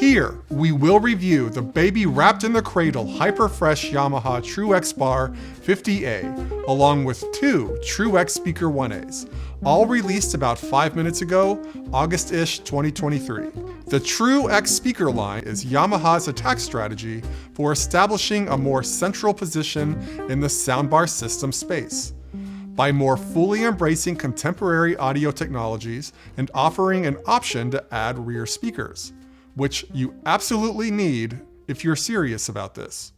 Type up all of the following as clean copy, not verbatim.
Here, we will review the baby wrapped in the cradle hyper-fresh Yamaha True X Bar 50A, along with two True X Speaker 1As, all released about 5 minutes ago, August-ish 2023. The True X speaker line is Yamaha's attack strategy for establishing a more central position in the soundbar system space, by more fully embracing contemporary audio technologies and offering an option to add rear speakers, which you absolutely need if you're serious about this.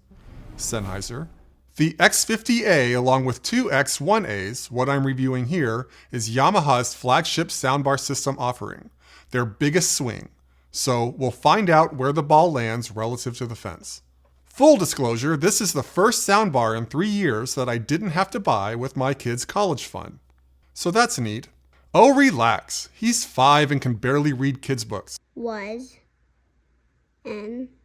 Sennheiser. The X50A along with two X1As, what I'm reviewing here, is Yamaha's flagship soundbar system offering, their biggest swing. So we'll find out where the ball lands relative to the fence. Full disclosure, this is the first soundbar in 3 years that I didn't have to buy with my kids' college fund. So that's neat. Oh, relax. He's 5 and can barely read kids' books.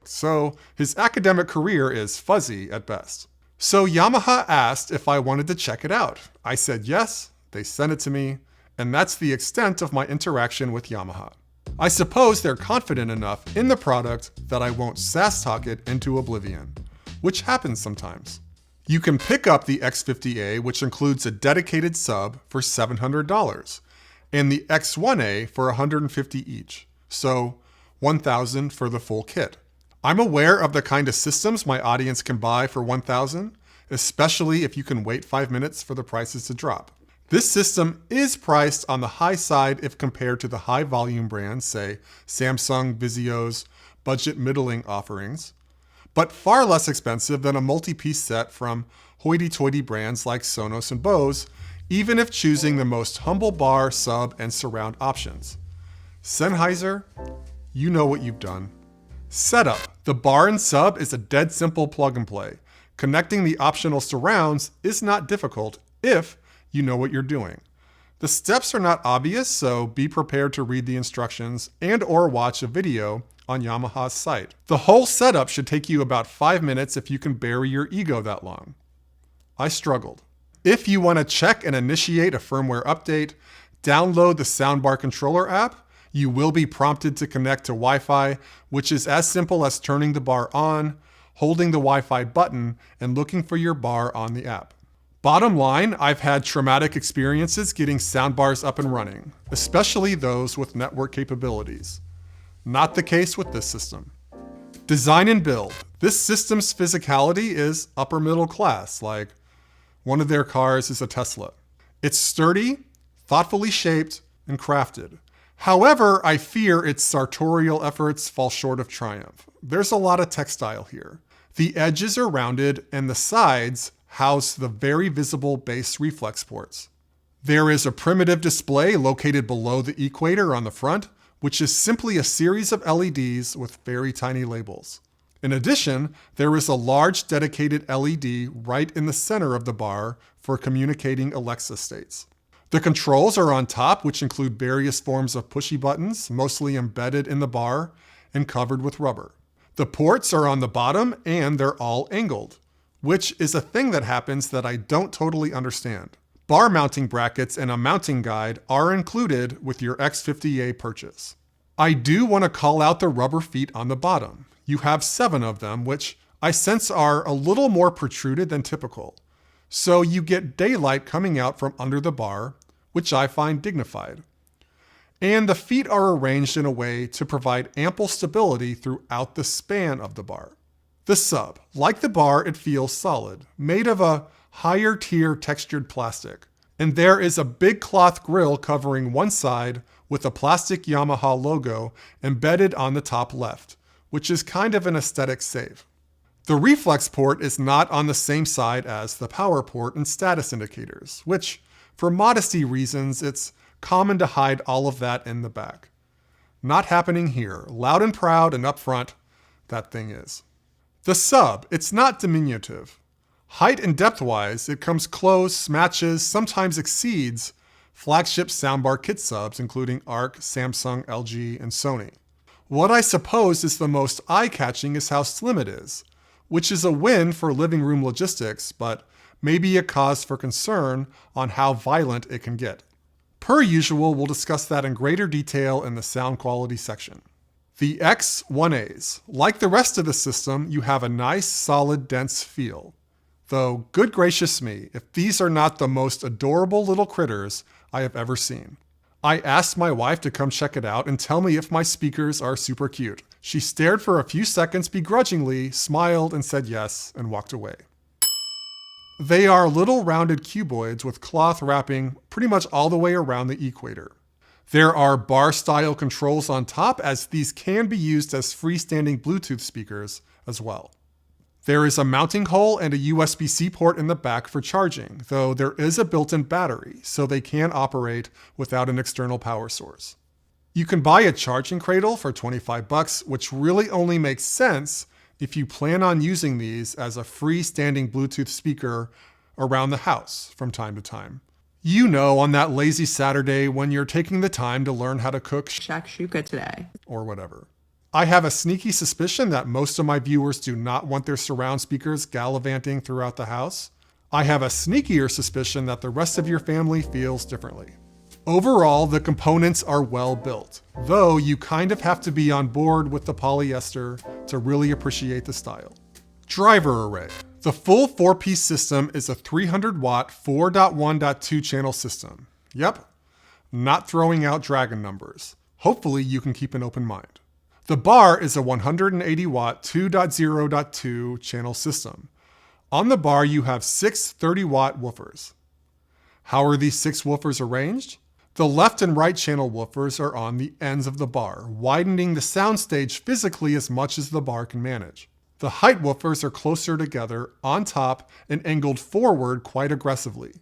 So his academic career is fuzzy at best. So Yamaha asked if I wanted to check it out. I said yes, they sent it to me, and that's the extent of my interaction with Yamaha. I suppose they're confident enough in the product that I won't sass talk it into oblivion, which happens sometimes. You can pick up the X50A, which includes a dedicated sub, for $700, and the X1A for $150 each, so $1,000 for the full kit. I'm aware of the kind of systems my audience can buy for $1,000, especially if you can wait 5 minutes for the prices to drop. This system is priced on the high side if compared to the high volume brands, say Samsung, Vizio's budget middling offerings, but far less expensive than a multi-piece set from hoity-toity brands like Sonos and Bose, even if choosing the most humble bar, sub, and surround options. Sennheiser, you know what you've done. Setup. The bar and sub is a dead simple plug and play. Connecting the optional surrounds is not difficult if you know what you're doing. The steps are not obvious, so be prepared to read the instructions and/or watch a video on Yamaha's site. The whole setup should take you about 5 minutes if you can bury your ego that long. I struggled. If you want to check and initiate a firmware update, download the Soundbar Controller app. You will be prompted to connect to Wi-Fi, which is as simple as turning the bar on, holding the Wi-Fi button, and looking for your bar on the app. Bottom line, I've had traumatic experiences getting soundbars up and running, especially those with network capabilities. Not the case with this system. Design and build. This system's physicality is upper middle class, like one of their cars is a Tesla. It's sturdy, thoughtfully shaped, and crafted. However, I fear its sartorial efforts fall short of triumph. There's a lot of textile here. The edges are rounded and the sides house the very visible bass reflex ports. There is a primitive display located below the equator on the front, which is simply a series of LEDs with very tiny labels. In addition, there is a large dedicated LED right in the center of the bar for communicating Alexa states. The controls are on top, which include various forms of pushy buttons, mostly embedded in the bar and covered with rubber. The ports are on the bottom and they're all angled, which is a thing that happens that I don't totally understand. Bar mounting brackets and a mounting guide are included with your X50A purchase. I do want to call out the rubber feet on the bottom. You have 7 of them, which I sense are a little more protruded than typical. So you get daylight coming out from under the bar, which I find dignified. And the feet are arranged in a way to provide ample stability throughout the span of the bar. The sub, like the bar, it feels solid, made of a higher tier textured plastic. And there is a big cloth grill covering one side with a plastic Yamaha logo embedded on the top left, which is kind of an aesthetic save. The reflex port is not on the same side as the power port and status indicators, which, for modesty reasons, it's common to hide all of that in the back. Not happening here. Loud and proud and upfront, that thing is. The sub, it's not diminutive. Height and depth-wise, it comes close, matches, sometimes exceeds flagship soundbar kit subs, including ARC, Samsung, LG, and Sony. What I suppose is the most eye-catching is how slim it is, which is a win for living room logistics, but maybe a cause for concern on how violent it can get. Per usual, we'll discuss that in greater detail in the sound quality section. The X1As. Like the rest of the system, you have a nice, solid, dense feel. Though, good gracious me, if these are not the most adorable little critters I have ever seen. I asked my wife to come check it out and tell me if my speakers are super cute. She stared for a few seconds begrudgingly, smiled and said yes, and walked away. They are little rounded cuboids with cloth wrapping pretty much all the way around the equator. There are bar-style controls on top, as these can be used as freestanding Bluetooth speakers as well. There is a mounting hole and a USB-C port in the back for charging, though there is a built-in battery, so they can operate without an external power source. You can buy a charging cradle for $25, which really only makes sense if you plan on using these as a freestanding Bluetooth speaker around the house from time to time. You know, on that lazy Saturday when you're taking the time to learn how to cook shakshuka today. Or whatever. I have a sneaky suspicion that most of my viewers do not want their surround speakers gallivanting throughout the house. I have a sneakier suspicion that the rest of your family feels differently. Overall, the components are well built, though you kind of have to be on board with the polyester to really appreciate the style. Driver array. The full 4-piece system is a 300-watt 4.1.2 channel system. Yep, not throwing out dragon numbers. Hopefully you can keep an open mind. The bar is a 180-watt 2.0.2 channel system. On the bar, you have 6 30-watt woofers. How are these 6 woofers arranged? The left and right channel woofers are on the ends of the bar, widening the soundstage physically as much as the bar can manage. The height woofers are closer together, on top, and angled forward quite aggressively,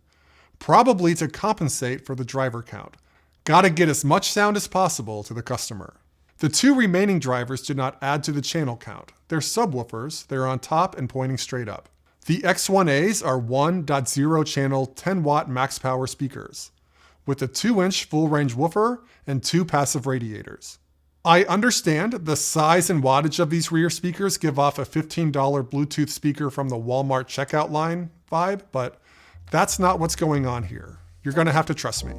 probably to compensate for the driver count. Gotta get as much sound as possible to the customer. The 2 remaining drivers do not add to the channel count. They're subwoofers, they're on top and pointing straight up. The X1As are 1.0 channel 10-watt max power speakers, with a 2-inch full-range woofer and 2 passive radiators. I understand the size and wattage of these rear speakers give off a $15 Bluetooth speaker from the Walmart checkout line vibe, but that's not what's going on here. You're gonna have to trust me.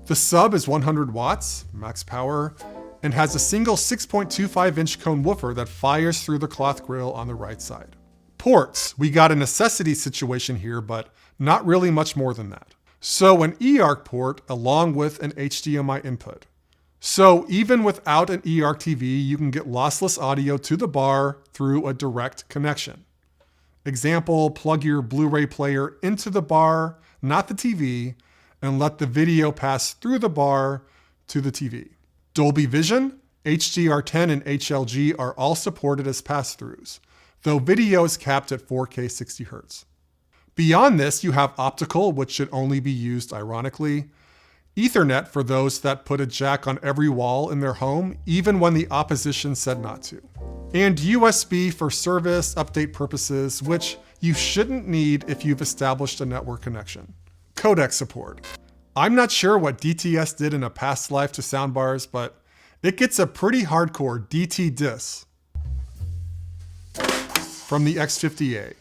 The sub is 100 watts, max power, and has a single 6.25-inch cone woofer that fires through the cloth grill on the right side. Ports. We got a necessity situation here, but not really much more than that. So an eARC port along with an HDMI input. So even without an eARC TV, you can get lossless audio to the bar through a direct connection. Example, plug your Blu-ray player into the bar, not the TV, and let the video pass through the bar to the TV. Dolby Vision, HDR10, and HLG are all supported as pass-throughs, though video is capped at 4K 60 Hz. Beyond this, you have optical, which should only be used ironically, Ethernet for those that put a jack on every wall in their home, even when the opposition said not to, and USB for service update purposes, which you shouldn't need if you've established a network connection. Codec support. I'm not sure what DTS did in a past life to soundbars, but it gets a pretty hardcore DT diss from the X50A.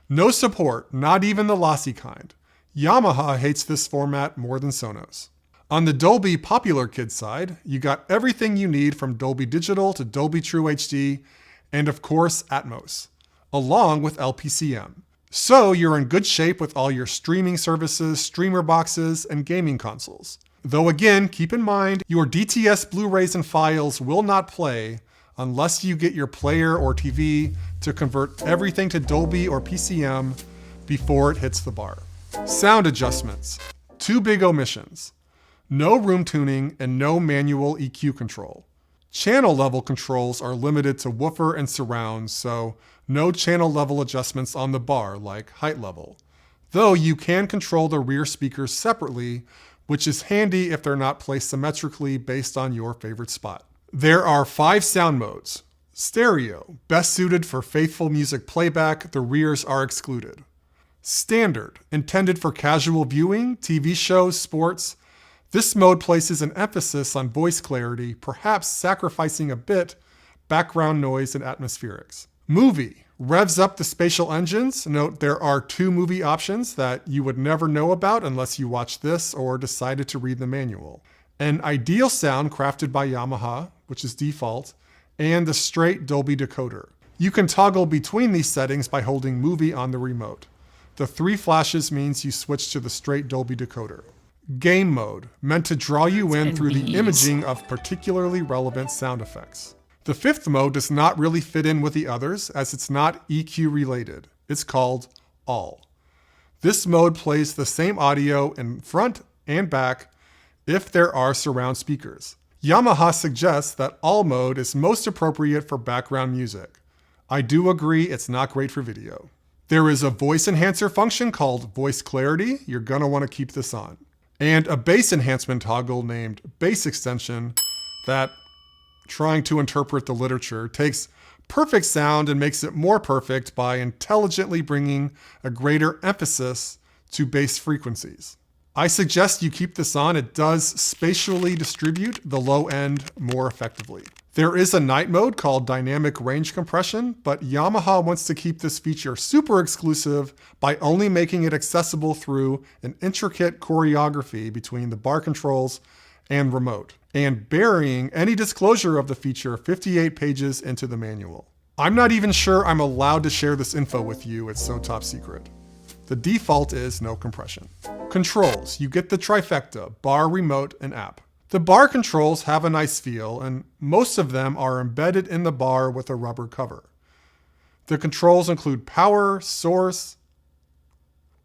No support, not even the lossy kind. Yamaha hates this format more than Sonos. On the Dolby popular kid side, you got everything you need from Dolby Digital to Dolby True HD, and of course Atmos, along with LPCM. So you're in good shape with all your streaming services, streamer boxes, and gaming consoles. Though again, keep in mind, your DTS Blu-rays and files will not play unless you get your player or TV to convert everything to Dolby or PCM before it hits the bar. Sound adjustments. 2 big omissions. No room tuning and no manual EQ control. Channel level controls are limited to woofer and surround, so no channel level adjustments on the bar like height level. Though you can control the rear speakers separately, which is handy if they're not placed symmetrically based on your favorite spot. There are 5 sound modes. Stereo, best suited for faithful music playback, the rears are excluded. Standard, intended for casual viewing, TV shows, sports. This mode places an emphasis on voice clarity, perhaps sacrificing a bit background noise and atmospherics. Movie, revs up the spatial engines. Note there are 2 movie options that you would never know about unless you watch this or decided to read the manual. An ideal sound crafted by Yamaha, which is default, and the straight Dolby decoder. You can toggle between these settings by holding Movie on the remote. The 3 flashes means you switch to the straight Dolby decoder. Game mode, meant to draw you in through the imaging of particularly relevant sound effects. The 5th mode does not really fit in with the others as it's not EQ related. It's called All. This mode plays the same audio in front and back if there are surround speakers. Yamaha suggests that All mode is most appropriate for background music. I do agree it's not great for video. There is a voice enhancer function called Voice Clarity. You're gonna wanna keep this on. And a bass enhancement toggle named Bass Extension that, trying to interpret the literature, takes perfect sound and makes it more perfect by intelligently bringing a greater emphasis to bass frequencies. I suggest you keep this on. It does spatially distribute the low end more effectively. There is a night mode called Dynamic Range Compression, but Yamaha wants to keep this feature super exclusive by only making it accessible through an intricate choreography between the bar controls and remote, and burying any disclosure of the feature 58 pages into the manual. I'm not even sure I'm allowed to share this info with you, it's so top secret. The default is no compression. Controls, you get the trifecta, bar, remote, and app. The bar controls have a nice feel, and most of them are embedded in the bar with a rubber cover. The controls include power, source,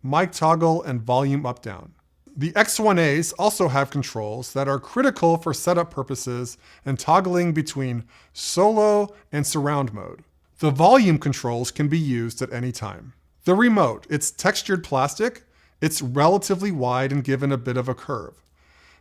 mic toggle, and volume up-down. The X1As also have controls that are critical for setup purposes and toggling between solo and surround mode. The volume controls can be used at any time. The remote, it's textured plastic, it's relatively wide and given a bit of a curve.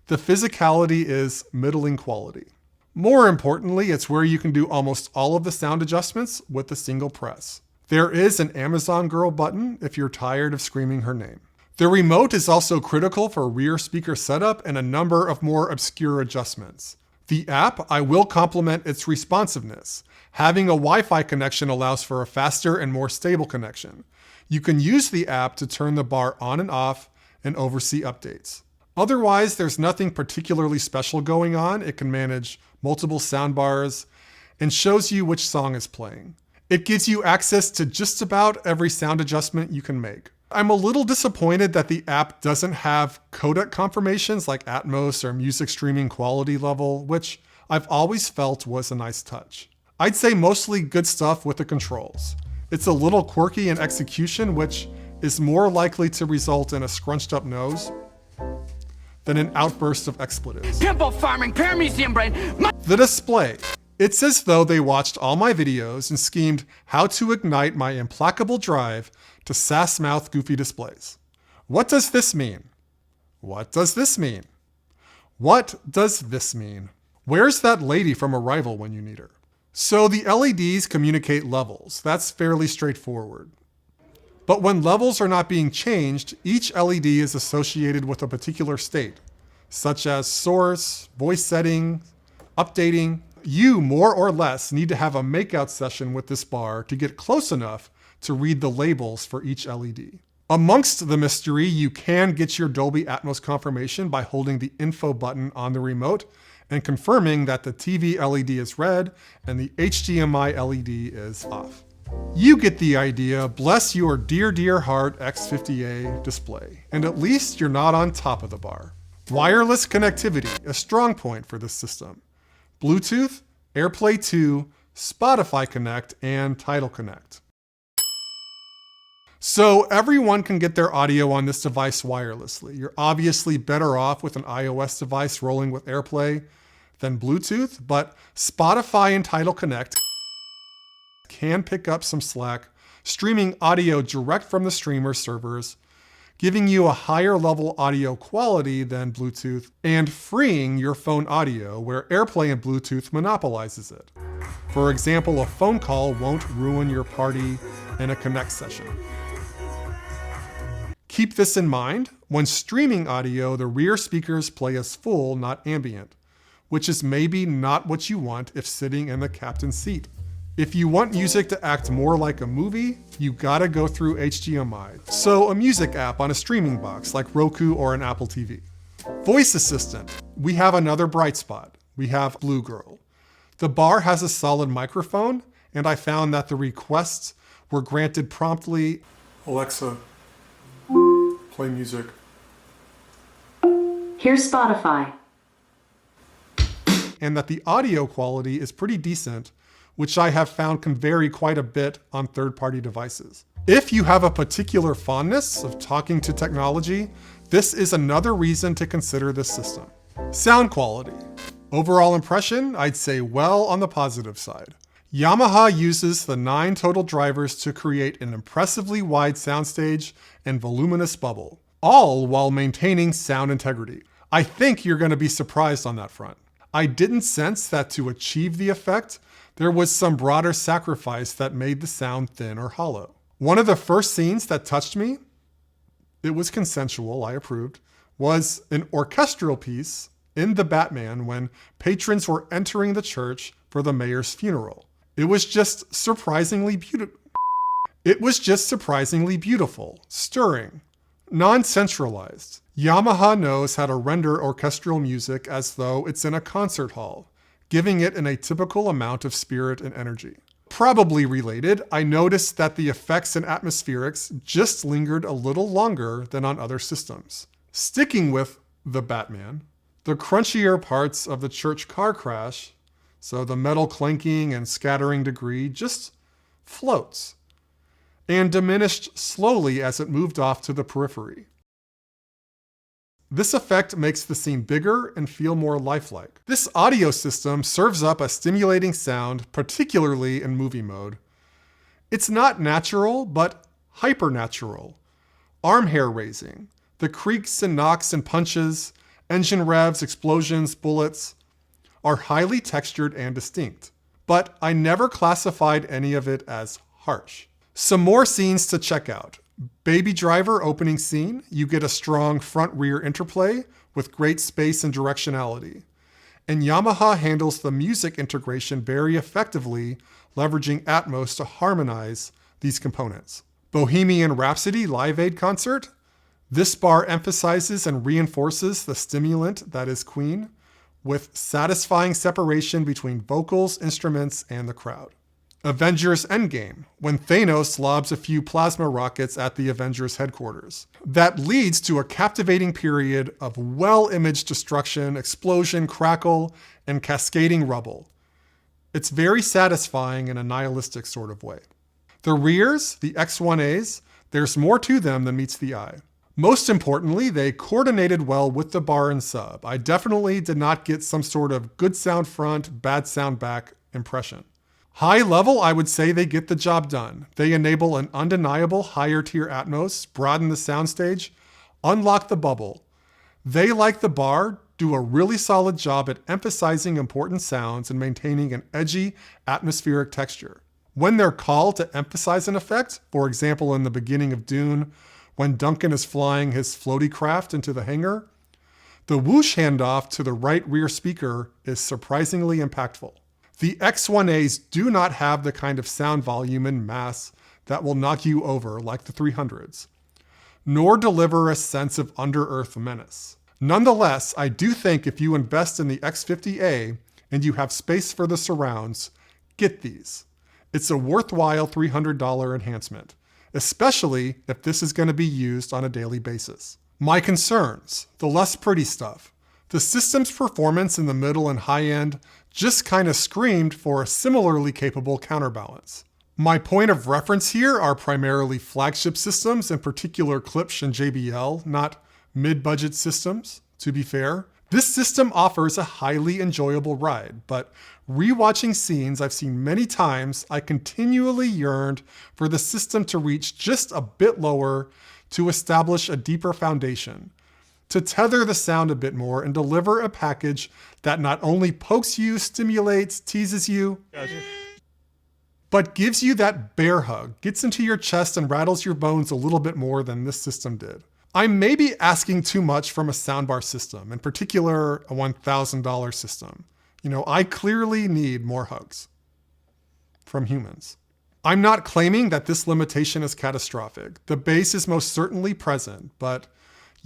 The physicality is middling quality. More importantly, it's where you can do almost all of the sound adjustments with a single press. There is an Amazon Girl button if you're tired of screaming her name. The remote is also critical for rear speaker setup and a number of more obscure adjustments. The app, I will compliment its responsiveness. Having a Wi-Fi connection allows for a faster and more stable connection. You can use the app to turn the bar on and off and oversee updates. Otherwise, there's nothing particularly special going on. It can manage multiple soundbars and shows you which song is playing. It gives you access to just about every sound adjustment you can make. I'm a little disappointed that the app doesn't have codec confirmations like Atmos or music streaming quality level, which I've always felt was a nice touch. I'd say mostly good stuff with the controls. It's a little quirky in execution, which is more likely to result in a scrunched up nose than an outburst of expletives. Pimple farming, paramuseum brain. The display. It's as though they watched all my videos and schemed how to ignite my implacable drive to sass-mouth goofy displays. What does this mean? What does this mean? What does this mean? Where's that lady from Arrival when you need her? So the LEDs communicate levels. That's fairly straightforward. But when levels are not being changed, each LED is associated with a particular state, such as source, voice setting, updating. You, more or less, need to have a makeout session with this bar to get close enough to read the labels for each LED. Amongst the mystery, you can get your Dolby Atmos confirmation by holding the info button on the remote and confirming that the TV LED is red and the HDMI LED is off. You get the idea. Bless your dear heart X50A display. And at least you're not on top of the bar. Wireless connectivity, a strong point for this system. Bluetooth, AirPlay 2, Spotify Connect, and Tidal Connect. So everyone can get their audio on this device wirelessly. You're obviously better off with an iOS device rolling with AirPlay than Bluetooth, but Spotify and Tidal Connect can pick up some slack, streaming audio direct from the streamer servers, giving you a higher level audio quality than Bluetooth, and freeing your phone audio where AirPlay and Bluetooth monopolizes it. For example, a phone call won't ruin your party in a Connect session. Keep this in mind. When streaming audio, the rear speakers play as full, not ambient, which is maybe not what you want if sitting in the captain's seat. If you want music to act more like a movie, you gotta go through HDMI. So a music app on a streaming box like Roku or an Apple TV. Voice assistant, we have another bright spot. We have Blue Girl. The bar has a solid microphone, and I found that the requests were granted promptly. Alexa, play music. Here's Spotify. And that the audio quality is pretty decent, which I have found can vary quite a bit on third-party devices. If you have a particular fondness of talking to technology, this is another reason to consider this system. Sound quality. Overall impression, I'd say well on the positive side. Yamaha uses the 9 total drivers to create an impressively wide soundstage and voluminous bubble, all while maintaining sound integrity. I think you're going to be surprised on that front. I didn't sense that to achieve the effect, there was some broader sacrifice that made the sound thin or hollow. One of the first scenes that touched me, it was consensual, I approved, was an orchestral piece in The Batman when patrons were entering the church for the mayor's funeral. It was just surprisingly beautiful. Stirring, non-centralized. Yamaha knows how to render orchestral music as though it's in a concert hall, giving it an atypical amount of spirit and energy. Probably related, I noticed that the effects and atmospherics just lingered a little longer than on other systems. Sticking with The Batman, the crunchier parts of the church car crash, so the metal clanking and scattering debris, just floats, and diminished slowly as it moved off to the periphery. This effect makes the scene bigger and feel more lifelike. This audio system serves up a stimulating sound, particularly in movie mode. It's not natural, but hypernatural. Arm hair raising, the creaks and knocks and punches, engine revs, explosions, bullets, are highly textured and distinct. But I never classified any of it as harsh. Some more scenes to check out. Baby Driver opening scene, you get a strong front-rear interplay with great space and directionality. And Yamaha handles the music integration very effectively, leveraging Atmos to harmonize these components. Bohemian Rhapsody Live Aid concert, this bar emphasizes and reinforces the stimulant that is Queen, with satisfying separation between vocals, instruments, and the crowd. Avengers Endgame, when Thanos lobs a few plasma rockets at the Avengers headquarters. That leads to a captivating period of well-imaged destruction, explosion, crackle, and cascading rubble. It's very satisfying in a nihilistic sort of way. The rears, the X1As, there's more to them than meets the eye. Most importantly, they coordinated well with the bar and sub. I definitely did not get some sort of good sound front, bad sound back impression. High level, I would say they get the job done. They enable an undeniable higher tier Atmos, broaden the soundstage, unlock the bubble. They, like the bar, do a really solid job at emphasizing important sounds and maintaining an edgy, atmospheric texture. When they're called to emphasize an effect, for example in the beginning of Dune, when Duncan is flying his floaty craft into the hangar, the whoosh handoff to the right rear speaker is surprisingly impactful. The X1As do not have the kind of sound volume and mass that will knock you over like the 300s, nor deliver a sense of under-earth menace. Nonetheless, I do think if you invest in the X50A and you have space for the surrounds, get these. It's a worthwhile $300 enhancement, especially if this is going to be used on a daily basis. My concerns, the less pretty stuff. The system's performance in the middle and high end just kind of screamed for a similarly capable counterbalance. My point of reference here are primarily flagship systems, in particular Klipsch and JBL, not mid-budget systems, to be fair. This system offers a highly enjoyable ride, but rewatching scenes I've seen many times, I continually yearned for the system to reach just a bit lower to establish a deeper foundation, to tether the sound a bit more and deliver a package that not only pokes you, stimulates, teases you, but gives you that bear hug, gets into your chest and rattles your bones a little bit more than this system did. I may be asking too much from a soundbar system, in particular a $1,000 system. I clearly need more hugs from humans. I'm not claiming that this limitation is catastrophic. The bass is most certainly present, but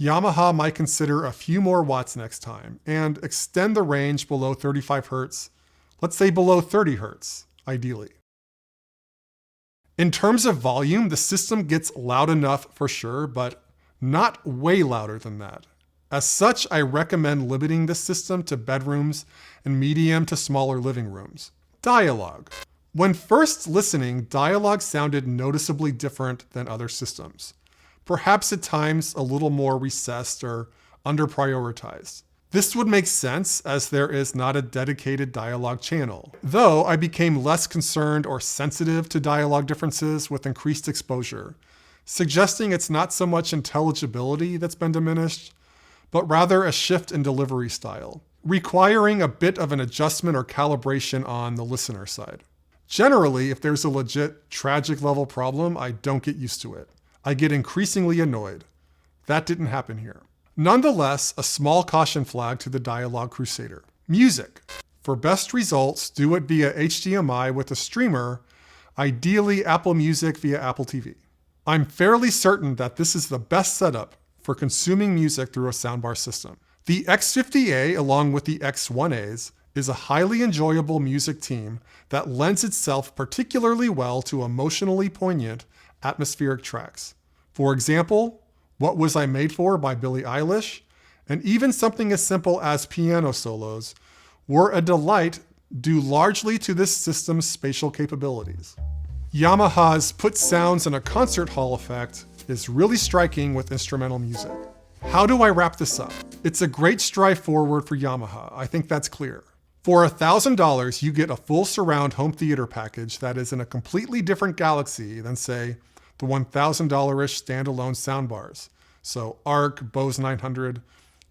Yamaha might consider a few more watts next time and extend the range below 35 Hz Let's say below 30 Hz, ideally. In terms of volume, the system gets loud enough for sure, but not way louder than that. As such, I recommend limiting this system to bedrooms and medium to smaller living rooms. Dialogue. When first listening, dialogue sounded noticeably different than other systems. Perhaps at times a little more recessed or under-prioritized. This would make sense as there is not a dedicated dialogue channel, though I became less concerned or sensitive to dialogue differences with increased exposure, suggesting it's not so much intelligibility that's been diminished, but rather a shift in delivery style, requiring a bit of an adjustment or calibration on the listener side. Generally, if there's a legit tragic level problem, I don't get used to it. I get increasingly annoyed. That didn't happen here. Nonetheless, a small caution flag to the Dialogue Crusader. Music. For best results, do it via HDMI with a streamer, ideally Apple Music via Apple TV. I'm fairly certain that this is the best setup for consuming music through a soundbar system. The X50A, along with the X1As, is a highly enjoyable music team that lends itself particularly well to emotionally poignant, atmospheric tracks. For example, What Was I Made For by Billie Eilish, and even something as simple as piano solos, were a delight due largely to this system's spatial capabilities. Yamaha's Put Sounds in a Concert Hall effect is really striking with instrumental music. How do I wrap this up? It's a great stride forward for Yamaha, I think that's clear. For $1,000, you get a full surround home theater package that is in a completely different galaxy than, say, the $1,000-ish standalone soundbars. So Arc, Bose 900,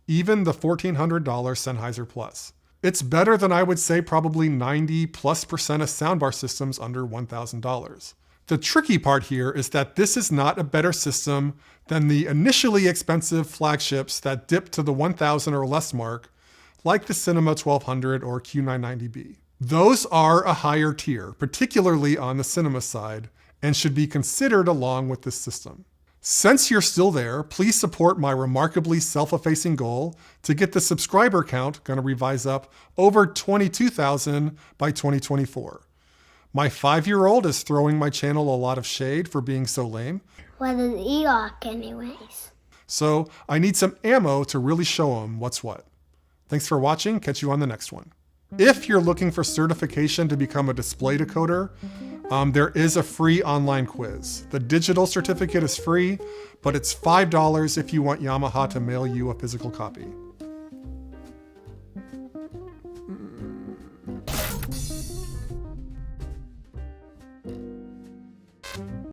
even the $1,400 Sennheiser Plus. It's better than I would say probably 90+% of soundbar systems under $1,000. The tricky part here is that this is not a better system than the initially expensive flagships that dip to the $1,000 or less mark, like the Cinema 1200 or Q990B. Those are a higher tier, particularly on the cinema side, and should be considered along with this system. Since you're still there, please support my remarkably self-effacing goal to get the subscriber count, gonna revise up, over 22,000 by 2024. My 5-year-old is throwing my channel a lot of shade for being so lame. What is EOC anyways? So I need some ammo to really show him what's what. Thanks for watching, catch you on the next one. If you're looking for certification to become a display decoder, there is a free online quiz. The digital certificate is free, but it's $5 if you want Yamaha to mail you a physical copy.